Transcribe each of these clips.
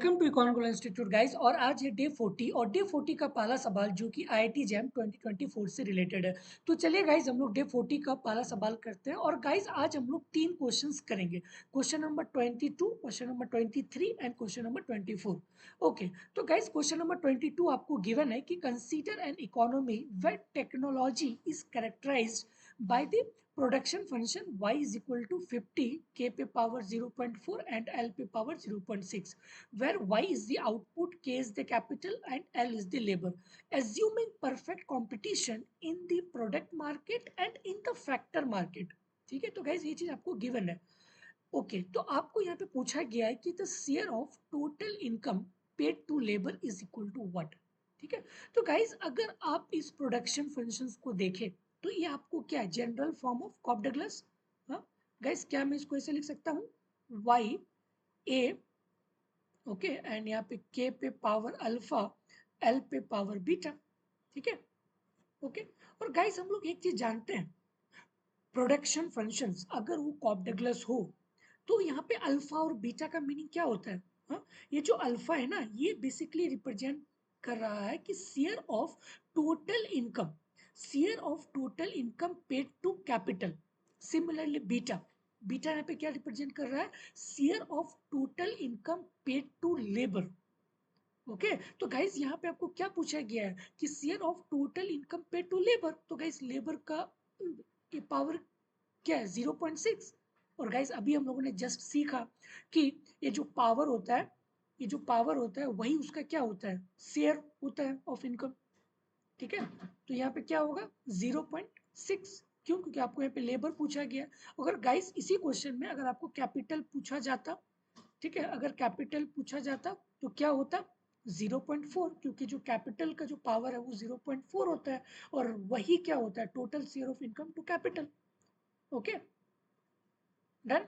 Welcome to economical institute guys. और आज है डे 40 और डे 40 का पहला सवाल जो कि आईआईटी जैम 2024 से रिलेटेड है। तो चलिए गाइस हम लोग डे 40 का पहला सवाल करते हैं। और गाइस आज हम लोग 3 क्वेश्चंस करेंगे, question number 22, question number 23 and question number 24। Okay, तो गाइस क्वेश्चन नंबर 22 आपको गिवन है कि consider an economy where technology is characterised by the production function y is equal to 50 k पे power 0.4 and l पे power 0.6, where y is the output, k is the capital and l is the labor, assuming perfect competition in the product market and in the factor market। ठीक है, तो guys ये चीज आपको given है। Okay, तो आपको यहाँ पे पूछा गया है कि the share of total income paid to labour is equal to what. ठीक है, तो गाइज अगर आप इस प्रोडक्शन फंक्शंस को देखें तो ये आपको क्या है, general form of Cobb Douglas. हाँ गाइज, क्या मैं इसको ऐसे लिख सकता हूँ, वाई ए, ओके, एंड यहाँ पे के पे पावर अल्फा, एल पे पावर बीटा। ठीक है, ओके। और गाइज हम लोग एक चीज जानते हैं, प्रोडक्शन फंक्शंस अगर वो कॉप डगलस हो तो यहाँ पे अल्फा और बीटा का मीनिंग क्या होता है। हाँ, ये जो अल्फा है ना, ये बेसिकली रिप्रेजेंट कर रहा है कि share of total income, share of total income paid to capital. Similarly beta, beta यहाँ पे क्या रिप्रेजेंट कर रहा है, share of total income paid to labour. Okay, तो गाइस यहाँ पे आपको क्या पूछा गया है कि share of total income paid to labour. तो गाइस लेबर का ये पावर क्या है, 0.6। और गाइस अभी हम लोगों ने जस्ट सीखा कि ये जो पावर होता है, ये जो पावर होता है वही उसका क्या होता है, शेयर होता है ऑफ इनकम। ठीक है, तो यहाँ पे क्या होगा 0.6। क्यों? क्योंकि आपको यहाँ पे लेबर पूछा गया। अगर गाइस इसी क्वेश्चन में अगर आपको कैपिटल पूछा जाता, ठीक है, अगर कैपिटल पूछा जाता तो क्या होता, 0.4, क्योंकि जो कैपिटल का जो पावर है वो 0.4 होता है और वही क्या होता है, total share of income to capital. Okay, done.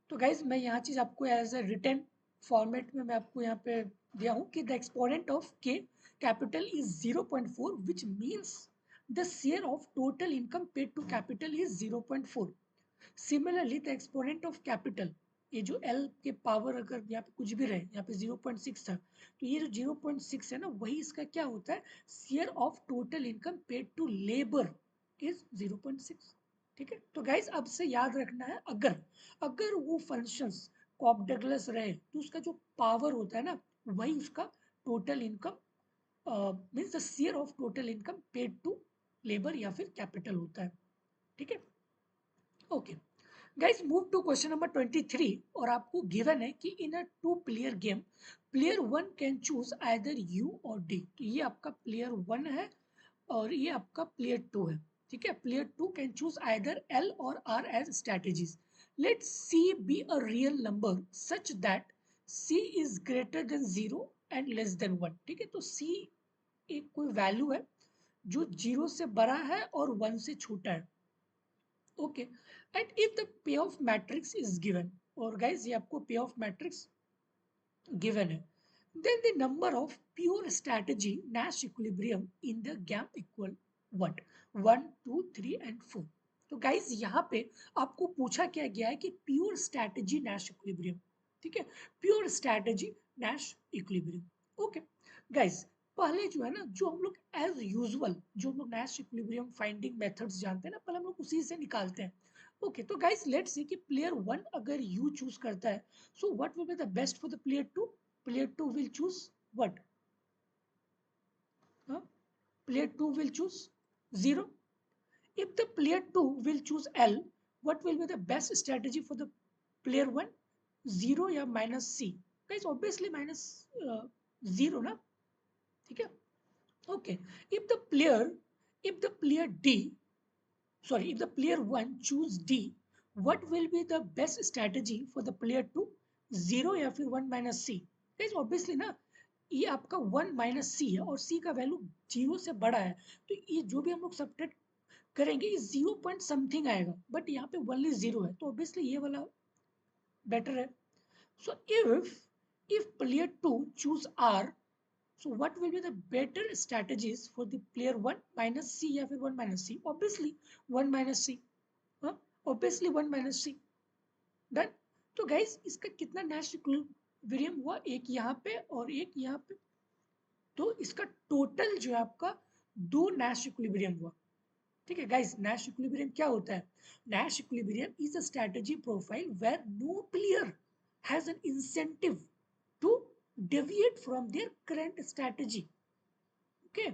तो गाइज मैं यहाँ चीज आपको एज ए रिटन फॉर्मेट में मैं आपको यहाँ पे दिया हूँ कि the exponent of K capital is 0.4 which means the share of total income paid to capital is 0.4। Similarly the exponent of capital, ये जो L के पावर अगर यहाँ पे कुछ भी रहे, यहाँ पे 0.6 था, तो ये जो 0.6 है ना, वही इसका क्या होता है, share of total income paid to labour is 0.6। ठीक है, तो गाइस अब से याद रखना है, अगर अगर वो फंक्शंस कॉप डगलस रहे तो उसका जो पावर होता है ना, वही उसका total income means the share of total income paid to labour या फिर कैपिटल होता है। ठीक है, okay guys, move to question number 23। और आपको गिवन है कि in a two player game player one can choose either U और डी। तो ये आपका प्लेयर वन है और ये आपका प्लेयर टू है। ठीक है, player two can choose either L और R as strategies. Let C be a real number such that C is greater than 0 and less than 1। ठीक है, तो सी एक कोई वैल्यू है जो 0 से बड़ा है और 1 से छोटा है। Okay, and if the pay of matrix is given, और गाइज ये आपको पे ऑफ मैट्रिक्स गिवन है, then the number of pure strategy Nash equilibrium in the gap equal what, 1 2 3 and 4। तो गाइज यहाँ पे आपको पूछा क्या गया है कि प्योर स्ट्रैटेजी नैश इक्विलिब्रियम। ठीक है, pure strategy Nash equilibrium. Okay guys, पहले जो है ना, जो हम लोग एज यूजुअल जो हम लोग नैश इक्विलिब्रियम फाइंडिंग मेथड्स जानते हैं ना, पहले हम लोग उसी से निकालते हैं। ओके, तो गाइज लेट्स सी कि प्लेयर वन अगर यू चूज करता है, so what will be the best for the player two. Player 2 will choose what? Player 2 will choose 0. If the player 2 will choose L, what will be the best strategy for the player 1? 0 या minus C? Guys, obviously minus 0 ना, ठीक है? Okay. If the player D, sorry, if the player 1 choose D, what will be the best strategy for the player 2? 0 या फिर 1 minus C? Guys, obviously ना, ये आपका 1 minus सी है और सी का वैल्यू 0 से बड़ा है, तो ये जो भी हम लोग सब्ट्रैक्ट करेंगे ये 0 पॉइंट समथिंग आएगा, बट यहाँ पे ओनली 0 है, तो ऑब्वियसली ये वाला बेटर है। So if player 2 choose R, so what will be the better strategies for the player 1 minus C या फिर 1 minus C, obviously 1 minus C, obviously 1 minus C. Done. तो गाइस इसका कितना नैश इक्विलिब्रियम हुआ, एक यहाँ पे और एक यहाँ पे, तो इसका टोटल जो है आपका 2 नैश इक्विलिब्रियम हुआ। ठीक है गाइस, नैश इक्विलिब्रियम क्या होता है? Nash equilibrium is a strategy profile where no player has an incentive to deviate from their current strategy. Okay,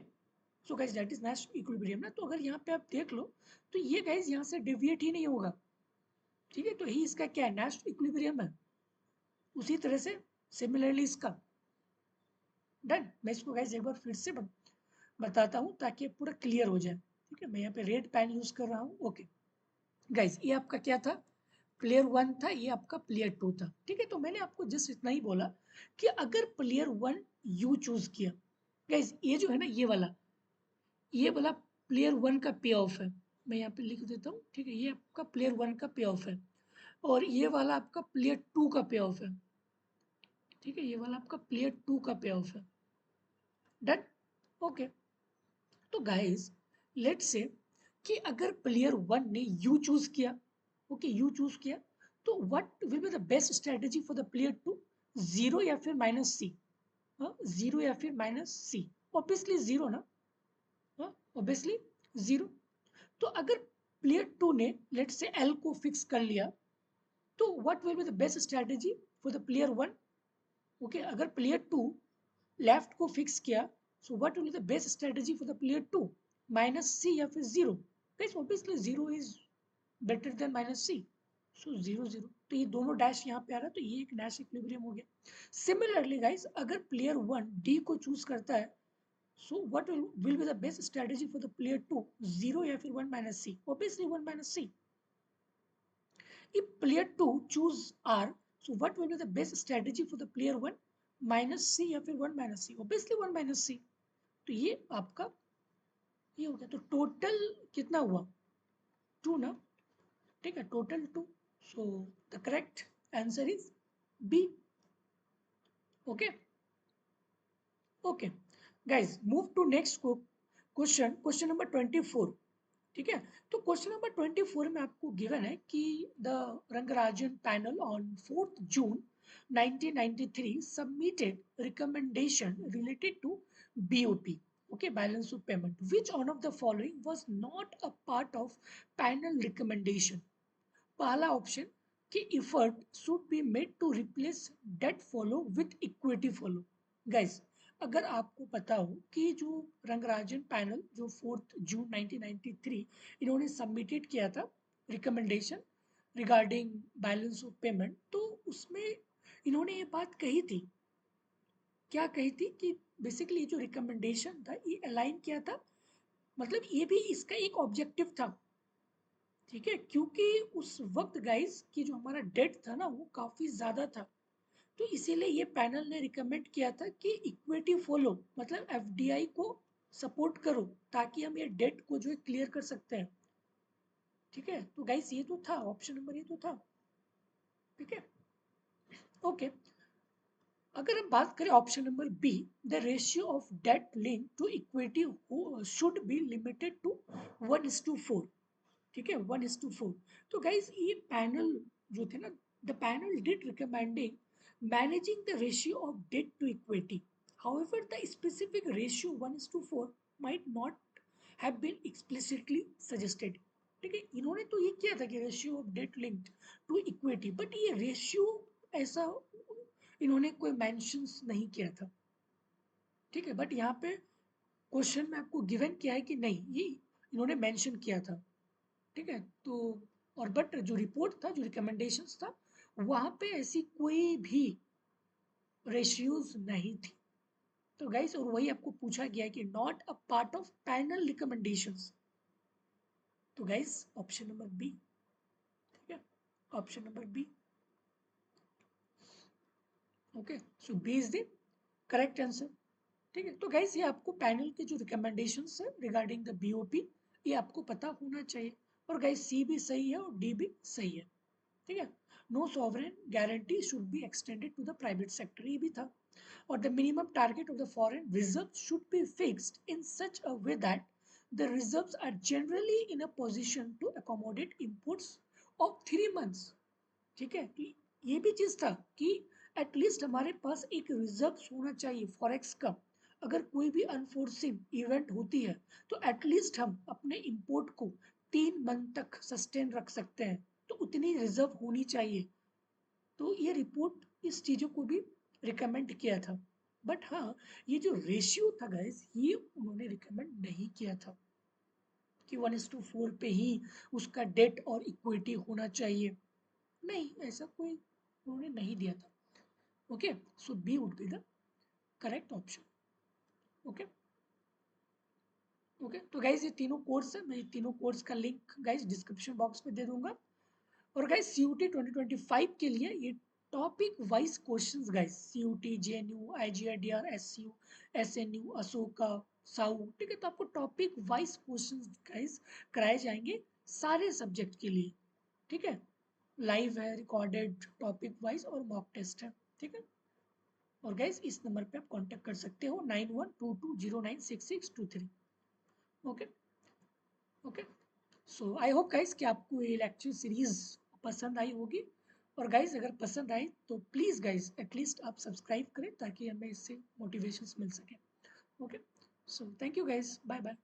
so guys that is Nash equilibrium ना। तो अगर यहाँ पे आप देख लो तो ये गाइस यहाँ से डेविएट ही नहीं होगा। ठीक है, तो ही इसका क्या है, नैश इक्विलिब्रियम है। उसी तरह से सिमिलरली इसका डन। मैं इसको गाइस एक बार फिर से बताता हूँ ताकि पूरा क्लियर हो जाए। ठीक है, मैं यहाँ पे रेड पेन यूज कर रहा हूँ। ओके गाइस, ये आपका क्या था, प्लेयर 1 था, ये आपका प्लेयर 2 था। ठीक है, तो मैंने आपको जस्ट इतना ही बोला कि अगर प्लेयर 1 यू चूज किया, गाइस ये जो है ना ये वाला प्लेयर 1 का पे ऑफ है। मैं यहाँ पे लिख देता हूँ। ठीक है, ये आपका प्लेयर 1 का पे ऑफ है और ये वाला आपका प्लेयर 2 का पे ऑफ है। ठीक है, ये वाला आपका प्लेयर 2 का पे ऑफ है। डन। ओके, तो गाइस लेट्स से कि अगर प्लेयर 1 ने यू चूज किया, ओके यू चूज किया, तो what will be the best strategy for the player 2? Zero या फिर माइनस सी? जीरो या फिर माइनस सी? ऑब्वियसली जीरो ना। Obviously zero. तो अगर प्लेयर 2 ने लेट से एल को फिक्स कर लिया, तो what will be the best strategy for the player 1? Okay, अगर प्लेयर 2 लेफ्ट को फिक्स किया, so what will be the best strategy for the player 2? Minus C या फिर zero? Guys obviously zero is better than minus C, so zero zero. तो ये दोनों dash यहाँ पे आ रहा है, तो ये एक डैश इक्विलिब्रियम हो गया। सिमिलरली गाइस, अगर प्लेयर 1 डी को चूज करता है, so what will be the best strategy for the player 2? Zero या फिर 1 minus c? Obviously 1 minus c. If player 2 choose r, so what will be the best strategy for the player 1? Minus c या फिर 1 minus c? Obviously 1 minus c. तो ये आपका ये हो गया। तो टोटल कितना हुआ? 2 ना। ठीक है, टोटल 2। So the correct answer is B. Okay okay guys, move to next question, question number 24। ठीक है, तो क्वेश्चन नंबर 24 में आपको गिवन है कि the Rangarajan panel on 4th June 1993 submitted recommendation related to BOP, okay, balance of payment. Which one of the following was not a part of panel recommendation? पहला option कि effort should be made to replace debt follow with equity follow. Guys, अगर आपको पता हो कि जो Rangarajan panel जो 4th June 1993 इन्होंने सबमिटेड किया था recommendation regarding balance of payment, तो उसमें इन्होंने ये बात कही थी, क्या कही थी कि बेसिकली जो रिकमेंडेशन था ये अलाइन किया था, मतलब ये भी इसका एक ऑब्जेक्टिव था। ठीक है, क्योंकि उस वक्त गाइस की जो हमारा डेट था ना वो काफी ज्यादा था, तो इसीलिए ये पैनल ने रिकमेंड किया था कि इक्विटी फॉलो, मतलब एफडीआई को सपोर्ट करो ताकि हम ये डेट को जो है क्लियर कर सकते हैं। ठीक है, तो गाइस ये तो था ऑप्शन नंबर, ये तो था। ठीक है ओके, अगर हम बात करें option number B, the ratio of debt link to equity should be limited to 1:4। ठीक है, 1:4। तो गाइज ये पैनल जो थे ना, the panel did recommending managing the ratio of debt to equity, however the specific ratio 1:4 might not have been explicitly suggested. ठीक है, इन्होंने तो ये किया था कि ratio of debt linked to equity, but ये रेशियो ऐसा इन्होंने कोई मेंशंस नहीं किया था। ठीक है, बट यहाँ पे क्वेश्चन में आपको गिवन किया है कि नहीं, ये इन्होंने मेंशन किया था। ठीक है, तो और बट जो रिपोर्ट था, जो रिकमेंडेशंस था, वहां पे ऐसी कोई भी रेशियोज नहीं थी। तो गाइस, और वही आपको पूछा गया है कि not a part of panel recommendations. तो गाइस ऑप्शन नंबर बी। ठीक है, option number B. Okay, so B is the correct answer. ठीक है, तो गाइस ये आपको पैनल के जो रिकमेंडेशंस है रिगार्डिंग द बीओपी, ये आपको पता होना चाहिए। और गाइस सी भी सही है और डी भी सही है। ठीक है, no sovereign guarantee should be extended to the private sector, ये भी था। और the minimum target of the foreign reserve should be fixed in such a way that the reserves are generally in a position to accommodate imports of 3 months। ठीक है, कि ये भी चीज था कि एटलीस्ट हमारे पास एक रिजर्व होना चाहिए फॉरेक्स का। अगर कोई भी अनफोर्सिन इवेंट होती है तो एटलीस्ट हम अपने इंपोर्ट को 3 मंथ तक सस्टेन रख सकते हैं, तो उतनी रिजर्व होनी चाहिए। तो ये रिपोर्ट इस चीज़ों को भी रिकमेंड किया था। बट हाँ, ये जो रेशियो था गाइस, ये उन्होंने रिकमेंड नहीं किया था कि 1:4 पे ही उसका डेट और इक्विटी होना चाहिए। नहीं, ऐसा कोई उन्होंने नहीं दिया था। Okay, so B would be the correct option. Okay okay, तो गाइज ये तीनों कोर्स है, मैं तीनों कोर्स का लिंक गाइज डिस्क्रिप्शन बॉक्स में दे दूंगा। और गाइज CUT 2025 के लिए ये topic wise questions guys, CUT, JNU, IGR, SU, SNU, Ashoka, साउ, ठीक है, तो आपको टॉपिक वाइज क्वेश्चंस गाइज कराए जाएंगे सारे सब्जेक्ट के लिए, ठीक है। लाइव है, रिकॉर्डेड, टॉपिक वाइज और मॉक टेस्ट है, ठीक है। और गाइज इस नंबर पे आप कांटेक्ट कर सकते हो 9122096623। Okay okay, so I hope guys कि आपको ये लेक्चर सीरीज पसंद आई होगी। और गाइज अगर पसंद आई तो प्लीज़ गाइज एटलीस्ट आप सब्सक्राइब करें ताकि हमें इससे मोटिवेशन मिल सके। Okay, so thank you guys, bye bye.